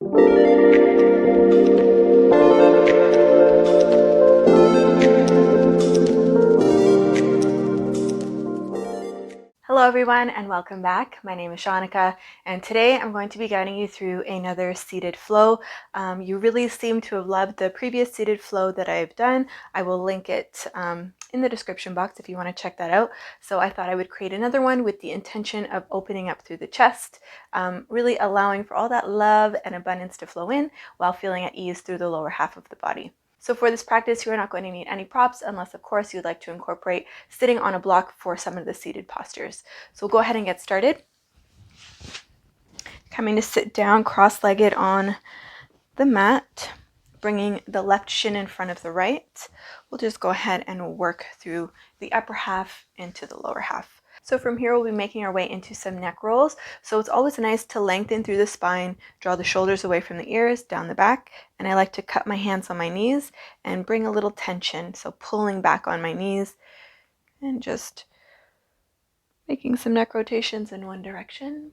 Hello everyone and welcome back. My name is Shanika and today I'm going to be guiding you through another seated flow. You really seem to have loved the previous seated flow that I've done. I will link it in the description box if you want to check that out. So I thought I would create another one with the intention of opening up through the chest, really allowing for all that love and abundance to flow in while feeling at ease through the lower half of the body. So for this practice, you're not going to need any props unless, of course, you'd like to incorporate sitting on a block for some of the seated postures. So we'll go ahead and get started. Coming to sit down cross-legged on the mat, bringing the left shin in front of the right. We'll just go ahead and work through the upper half into the lower half. So from here, we'll be making our way into some neck rolls. So it's always nice to lengthen through the spine, draw the shoulders away from the ears, down the back. And I like to cup my hands on my knees and bring a little tension. So pulling back on my knees and just making some neck rotations in one direction.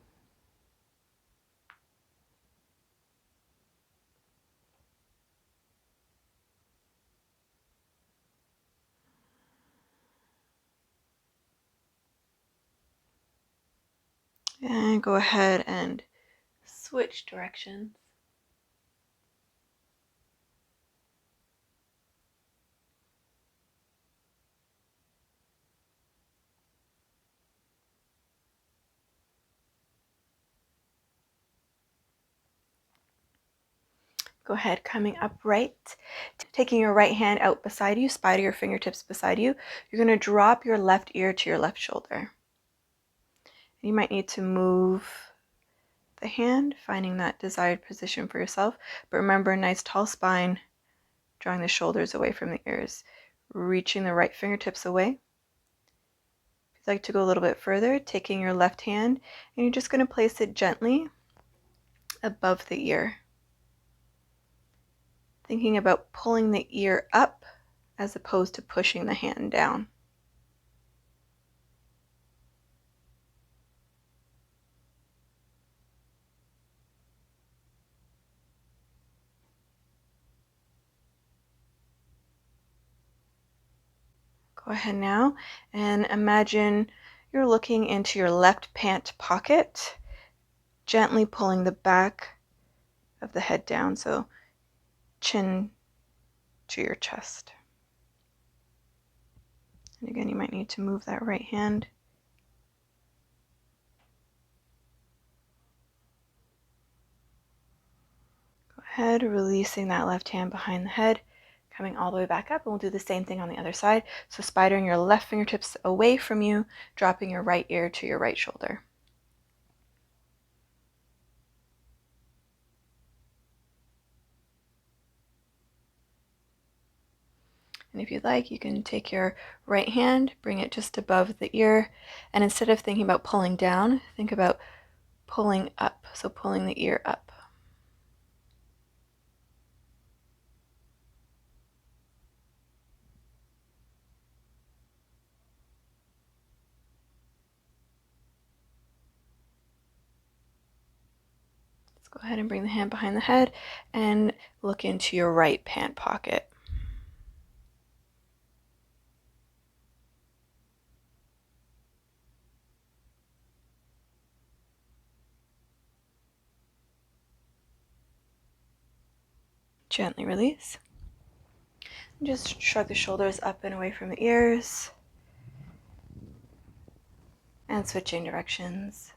And go ahead and switch directions. Go ahead, coming upright, taking your right hand out beside you, spider your fingertips beside you. You're going to drop your left ear to your left shoulder. You might need to move the hand, finding that desired position for yourself. But remember, nice tall spine, drawing the shoulders away from the ears, reaching the right fingertips away. If you'd like to go a little bit further, taking your left hand, and you're just going to place it gently above the ear. Thinking about pulling the ear up as opposed to pushing the hand down. Go ahead now and imagine you're looking into your left pant pocket, gently pulling the back of the head down, so chin to your chest. And again, you might need to move that right hand. Go ahead, releasing that left hand behind the head, coming all the way back up, and we'll do the same thing on the other side. So spidering your left fingertips away from you, dropping your right ear to your right shoulder. And if you'd like, you can take your right hand, bring it just above the ear, and instead of thinking about pulling down, think about pulling up, so pulling the ear up. Let's go ahead and bring the hand behind the head and look into your right pant pocket. Gently release. Just shrug the shoulders up and away from the ears. And switching directions.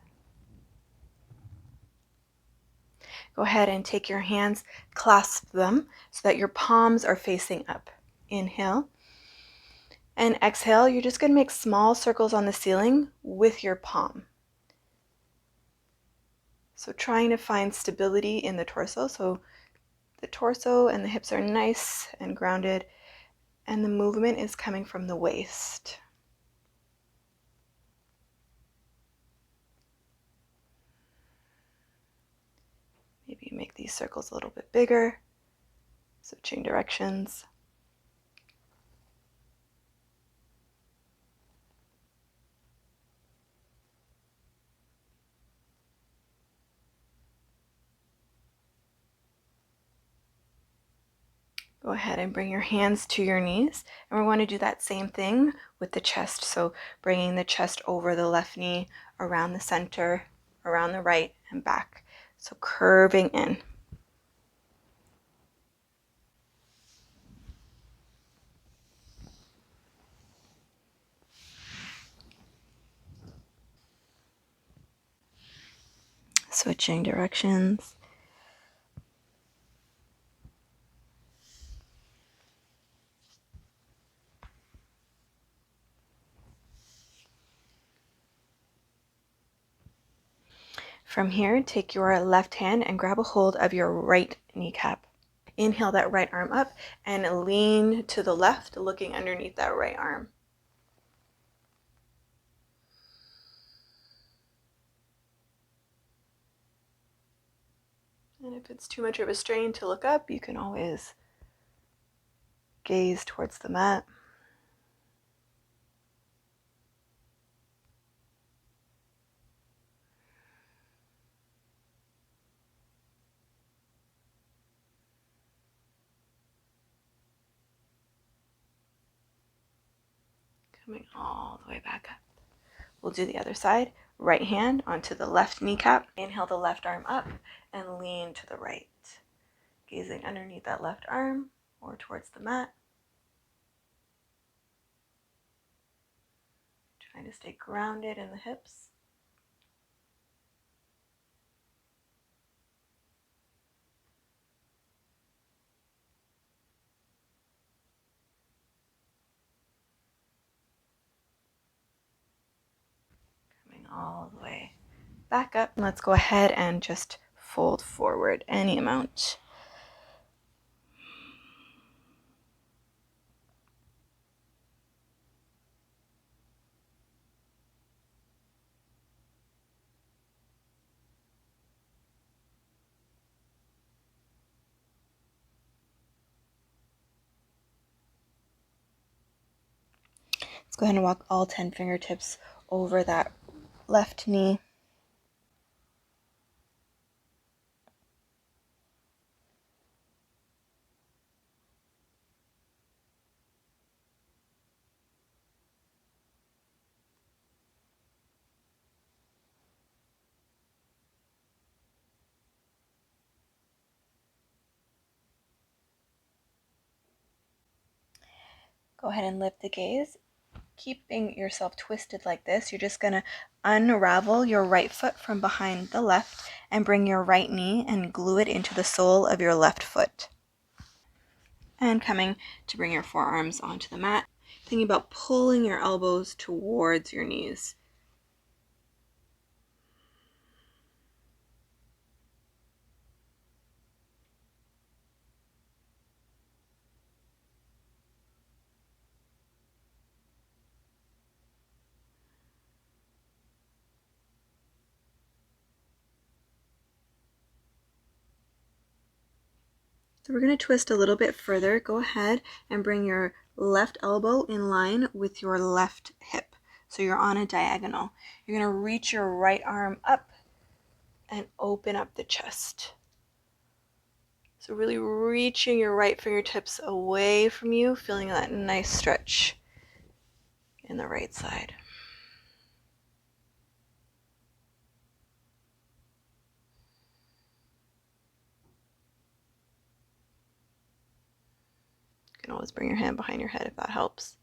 Go ahead and take your hands, clasp them so that your palms are facing up. Inhale. And exhale, you're just going to make small circles on the ceiling with your palm. So trying to find stability in the torso. So the torso and the hips are nice and grounded, and the movement is coming from the waist. Maybe you make these circles a little bit bigger, switching directions. Go ahead and bring your hands to your knees, and we want to do that same thing with the chest. So bringing the chest over the left knee, around the center, around the right, and back. So curving in. Switching directions. From here, take your left hand and grab a hold of your right kneecap. Inhale that right arm up and lean to the left, looking underneath that right arm. And if it's too much of a strain to look up, you can always gaze towards the mat. Coming all the way back up. We'll do the other side. Right hand onto the left kneecap. Inhale the left arm up and lean to the right. Gazing underneath that left arm or towards the mat. Trying to stay grounded in the hips. Coming all the way back up. Let's go ahead and just fold forward any amount. Let's go ahead and walk all 10 fingertips over that left knee. Go ahead and lift the gaze. Keeping yourself twisted like this, you're just going to unravel your right foot from behind the left and bring your right knee and glue it into the sole of your left foot. And coming to bring your forearms onto the mat, thinking about pulling your elbows towards your knees. So we're going to twist a little bit further. Go ahead and bring your left elbow in line with your left hip. So you're on a diagonal. You're going to reach your right arm up and open up the chest. So really reaching your right fingertips away from you, feeling that nice stretch in the right side. You can always bring your hand behind your head if that helps.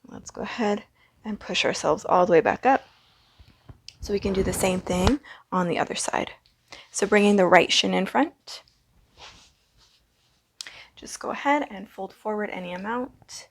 Let's go ahead and push ourselves all the way back up. So we can do the same thing on the other side. So bringing the right shin in front. Just go ahead and fold forward any amount.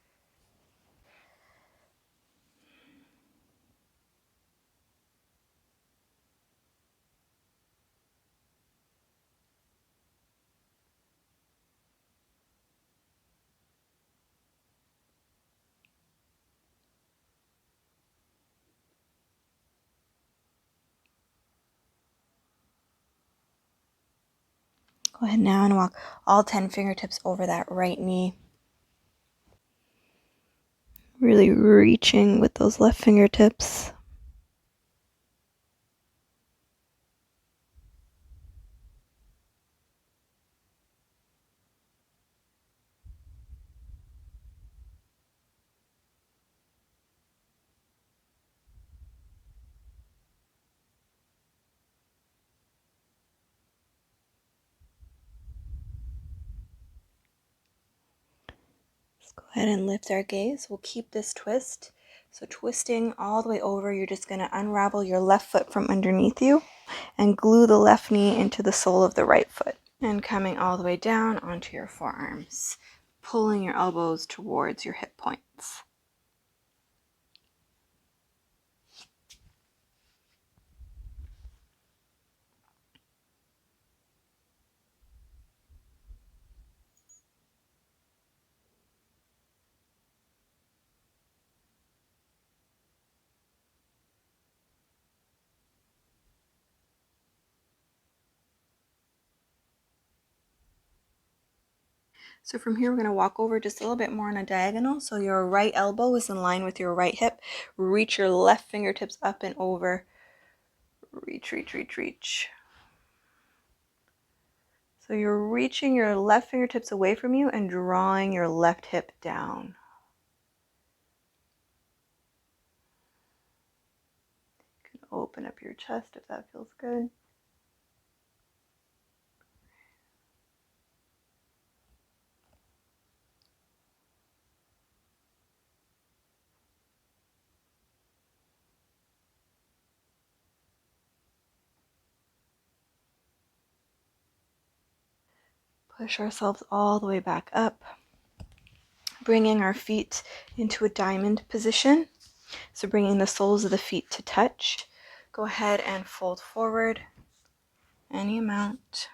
Go ahead now and walk all 10 fingertips over that right knee. Really reaching with those left fingertips. Let's go ahead and lift our gaze. We'll keep this twist. So twisting all the way over, you're just going to unravel your left foot from underneath you and glue the left knee into the sole of the right foot. And coming all the way down onto your forearms, pulling your elbows towards your hip points. So from here, we're going to walk over just a little bit more on a diagonal. So your right elbow is in line with your right hip. Reach your left fingertips up and over. Reach, reach, reach, reach. So you're reaching your left fingertips away from you and drawing your left hip down. You can open up your chest if that feels good. Push ourselves all the way back up, bringing our feet into a diamond position. So bringing the soles of the feet to touch. Go ahead and fold forward any amount.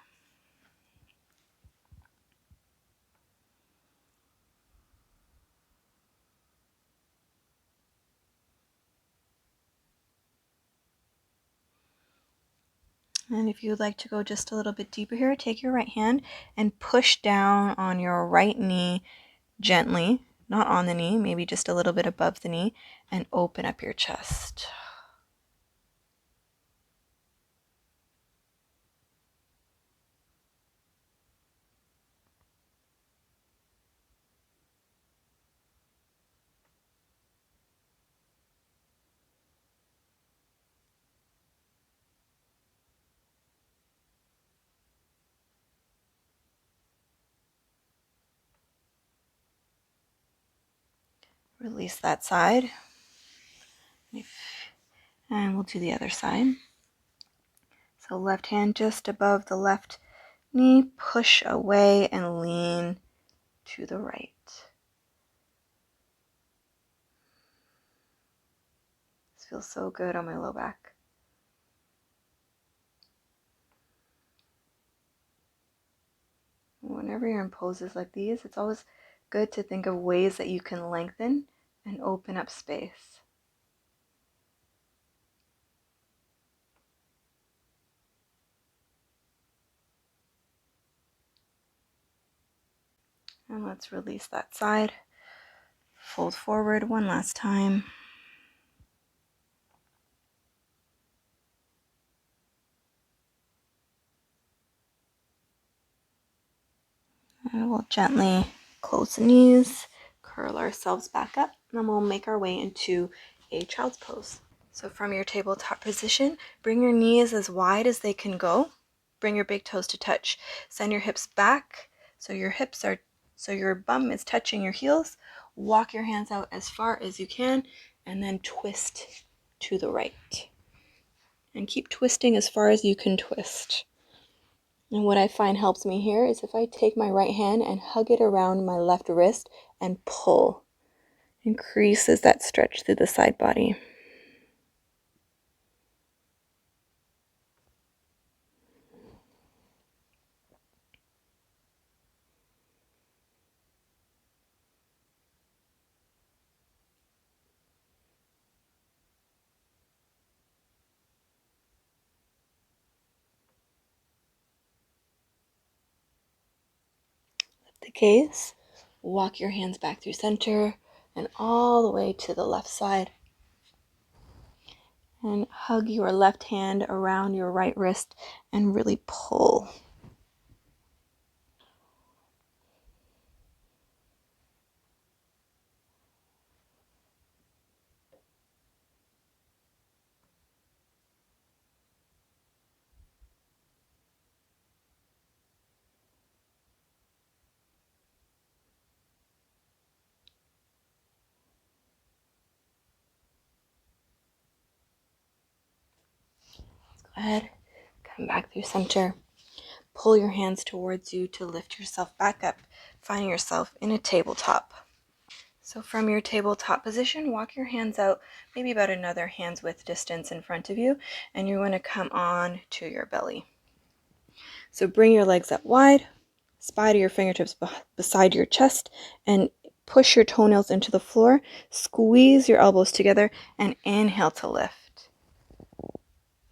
And if you would like to go just a little bit deeper here, take your right hand and push down on your right knee gently, not on the knee, maybe just a little bit above the knee, and open up your chest. Release that side. And we'll do the other side. So left hand just above the left knee, push away and lean to the right. This feels so good on my low back. Whenever you're in poses like these, it's always good to think of ways that you can lengthen and open up space. And let's release that side. Fold forward one last time. And we'll gently close the knees, curl ourselves back up, and then we'll make our way into a child's pose. So from your tabletop position, bring your knees as wide as they can go. Bring your big toes to touch. Send your hips back so your bum is touching your heels. Walk your hands out as far as you can and then twist to the right. And keep twisting as far as you can twist. And what I find helps me here is if I take my right hand and hug it around my left wrist and pull. Increases that stretch through the side body. The gaze, walk your hands back through center, and all the way to the left side. And hug your left hand around your right wrist and really pull. Go ahead, come back through center. Pull your hands towards you to lift yourself back up, finding yourself in a tabletop. So from your tabletop position, walk your hands out maybe about another hand's width distance in front of you, and you're going to come on to your belly. So bring your legs up wide, spider your fingertips beside your chest, and push your toenails into the floor. Squeeze your elbows together and inhale to lift.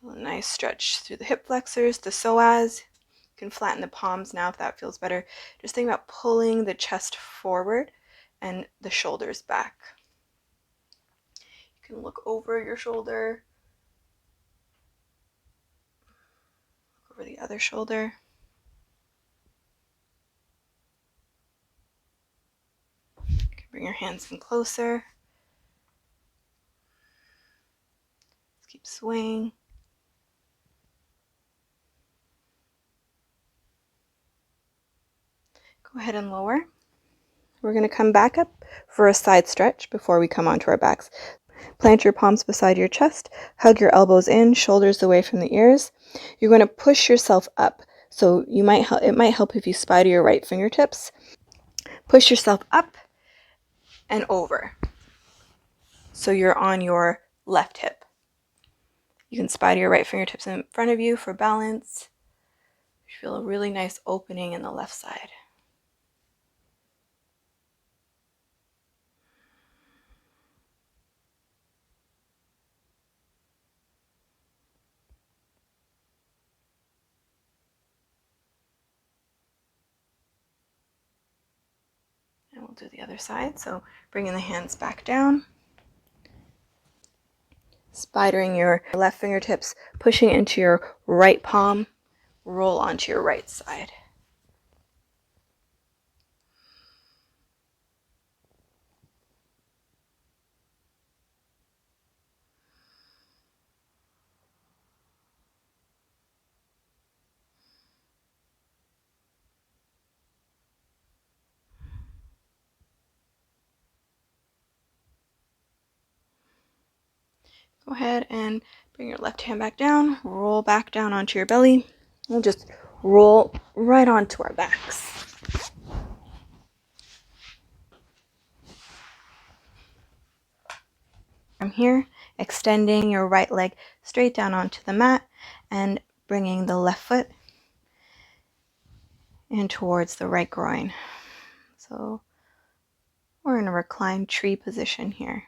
A nice stretch through the hip flexors, the psoas. You can flatten the palms now if that feels better. Just think about pulling the chest forward and the shoulders back. You can look over your shoulder, look over the other shoulder. You can bring your hands in closer. Just keep swaying. Go ahead and lower. We're going to come back up for a side stretch before we come onto our backs. Plant your palms beside your chest, hug your elbows in, shoulders away from the ears. You're going to push yourself up. So it might help if you spider your right fingertips. Push yourself up and over. So you're on your left hip. You can spider your right fingertips in front of you for balance. You feel a really nice opening in the left side. And we'll do the other side. So bringing the hands back down. Spidering your left fingertips, pushing into your right palm. Roll onto your right side. Go ahead and bring your left hand back down, roll back down onto your belly. We'll just roll right onto our backs. From here, extending your right leg straight down onto the mat and bringing the left foot in towards the right groin. So we're in a reclined tree position here.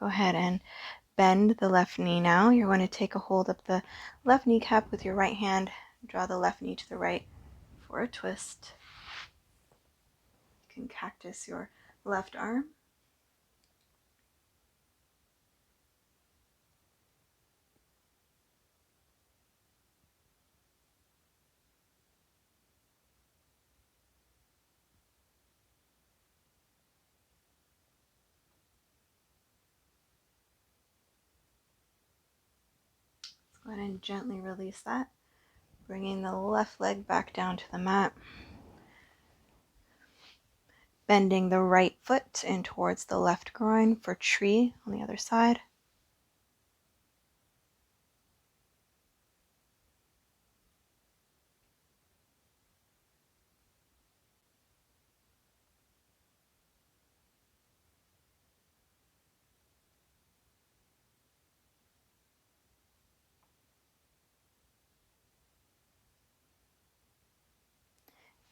Go ahead and bend the left knee now. You're going to take a hold of the left kneecap with your right hand. Draw the left knee to the right for a twist. You can cactus your left arm. Go ahead and gently release that. Bringing the left leg back down to the mat. Bending the right foot in towards the left groin for tree on the other side.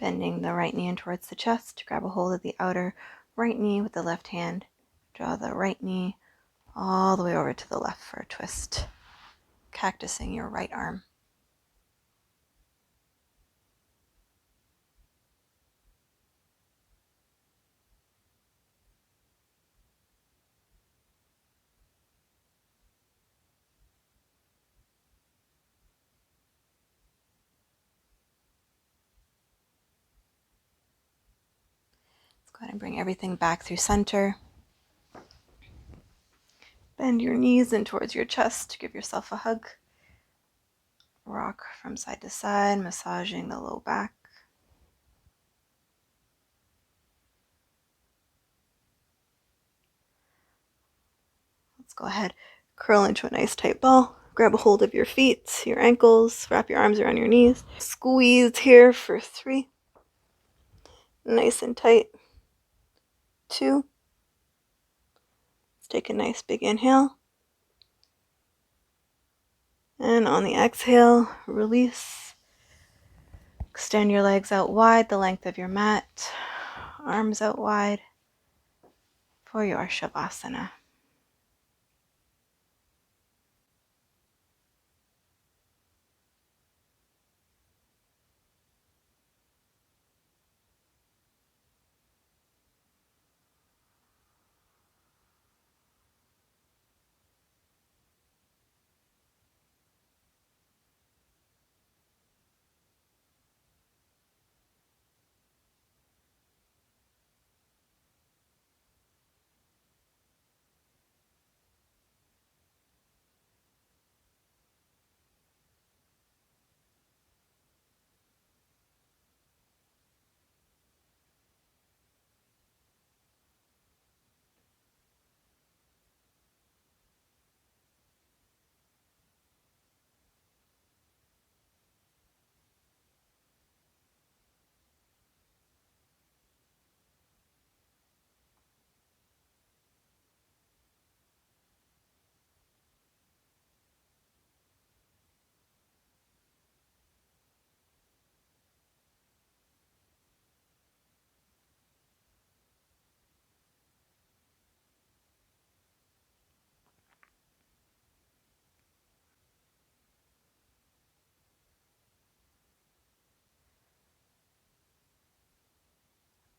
Bending the right knee in towards the chest, grab a hold of the outer right knee with the left hand. Draw the right knee all the way over to the left for a twist, cactusing your right arm. Let's go ahead and bring everything back through center. Bend your knees in towards your chest. Give yourself a hug. Rock from side to side, massaging the low back. Let's go ahead, curl into a nice tight ball. Grab a hold of your feet, your ankles, wrap your arms around your knees. Squeeze here for 3. Nice and tight. 2. Let's take a nice big inhale. And on the exhale, release. Extend your legs out wide, the length of your mat. Arms out wide for your Shavasana.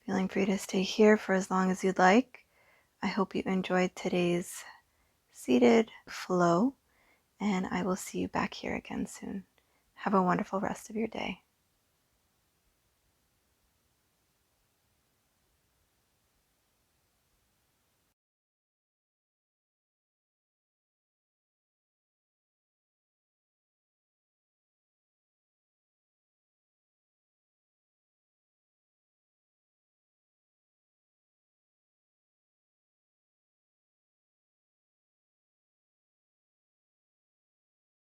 Feeling free to stay here for as long as you'd like. I hope you enjoyed today's seated flow, and I will see you back here again soon. Have a wonderful rest of your day.